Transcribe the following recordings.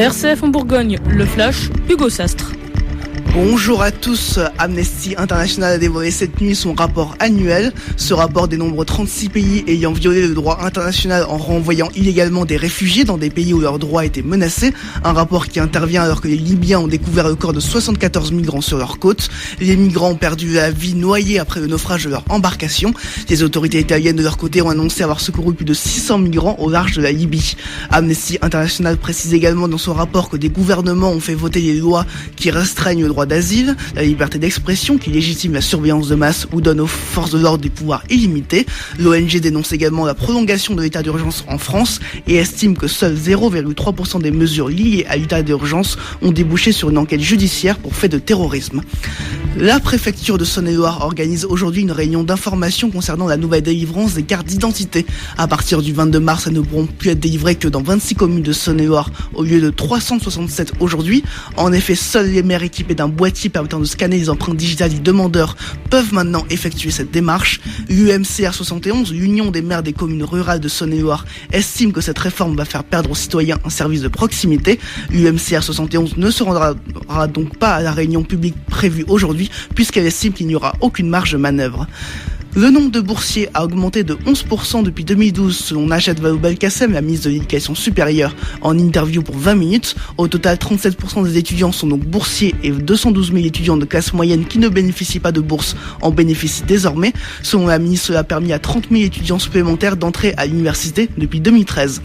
RCF en Bourgogne, le flash, Hugo Sastre. Bonjour à tous. Amnesty International a dévoilé cette nuit son rapport annuel. Ce rapport dénombre 36 pays ayant violé le droit international en renvoyant illégalement des réfugiés dans des pays où leurs droits étaient menacés. Un rapport qui intervient alors que les Libyens ont découvert le corps de 74 migrants sur leur côte. Les migrants ont perdu la vie noyés après le naufrage de leur embarcation. Les autorités italiennes de leur côté ont annoncé avoir secouru plus de 600 migrants au large de la Libye. Amnesty International précise également dans son rapport que des gouvernements ont fait voter des lois qui restreignent le droit d'asile, la liberté d'expression qui légitime la surveillance de masse ou donne aux forces de l'ordre des pouvoirs illimités. L'ONG dénonce également la prolongation de l'état d'urgence en France et estime que seuls 0,3% des mesures liées à l'état d'urgence ont débouché sur une enquête judiciaire pour fait de terrorisme. La préfecture de Saône-et-Loire organise aujourd'hui une réunion d'information concernant la nouvelle délivrance des cartes d'identité. À partir du 22 mars, elles ne pourront plus être délivrées que dans 26 communes de Saône-et-Loire au lieu de 367 aujourd'hui. En effet, seuls les maires équipés d'un boîtier permettant de scanner les empreintes digitales des demandeurs peuvent maintenant effectuer cette démarche. L'UMCR 71, l'Union des maires des communes rurales de Saône-et-Loire, estime que cette réforme va faire perdre aux citoyens un service de proximité. L'UMCR 71 ne se rendra donc pas à la réunion publique prévue aujourd'hui puisqu'elle estime qu'il n'y aura aucune marge de manœuvre. Le nombre de boursiers a augmenté de 11% depuis 2012 selon Najat Vallaud-Belkacem, la ministre de l'Éducation supérieure, en interview pour 20 minutes. Au total, 37% des étudiants sont donc boursiers et 212 000 étudiants de classe moyenne qui ne bénéficient pas de bourse en bénéficient désormais. Selon la ministre, cela a permis à 30 000 étudiants supplémentaires d'entrer à l'université depuis 2013.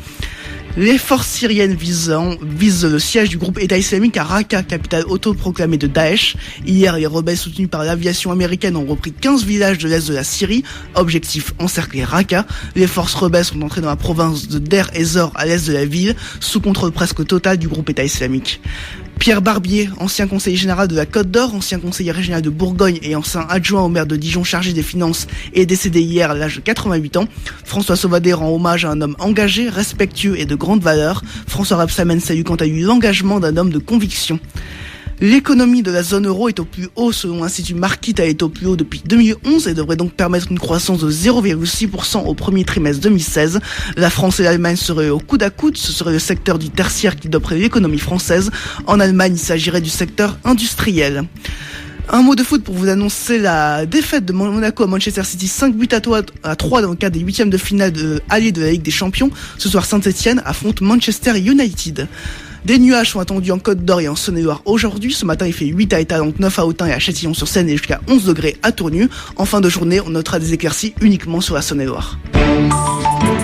Les forces syriennes visent le siège du groupe État islamique à Raqqa, capitale autoproclamée de Daesh. Hier, les rebelles soutenus par l'aviation américaine ont repris 15 villages de l'est de la Syrie. Objectif, encercler Raqqa. Les forces rebelles sont entrées dans la province de Deir ez-Zor à l'est de la ville, sous contrôle presque total du groupe État islamique. Pierre Barbier, ancien conseiller général de la Côte d'Or, ancien conseiller régional de Bourgogne et ancien adjoint au maire de Dijon chargé des finances, est décédé hier à l'âge de 88 ans. François Sauvadet rend hommage à un homme engagé, respectueux et de grande valeur. François Rebsamen salue quant à lui l'engagement d'un homme de conviction. L'économie de la zone euro est au plus haut selon l'Institut Markit. Elle est au plus haut depuis 2011 et devrait donc permettre une croissance de 0,6% au premier trimestre 2016. La France et l'Allemagne seraient au coude à coude. Ce serait le secteur du tertiaire qui doperait l'économie française. En Allemagne, il s'agirait du secteur industriel. Un mot de foot pour vous annoncer la défaite de Monaco à Manchester City, 5-3 dans le cadre des huitièmes de finale aller de la Ligue des Champions. Ce soir, Saint-Etienne affronte Manchester United. Des nuages sont attendus en Côte d'Or et en Saône-et-Loire aujourd'hui. Ce matin, il fait 8 à Étalon, 9 à Autun et à Châtillon-sur-Seine et jusqu'à 11 degrés à Tournu. En fin de journée, on notera des éclaircies uniquement sur la Saône-et-Loire.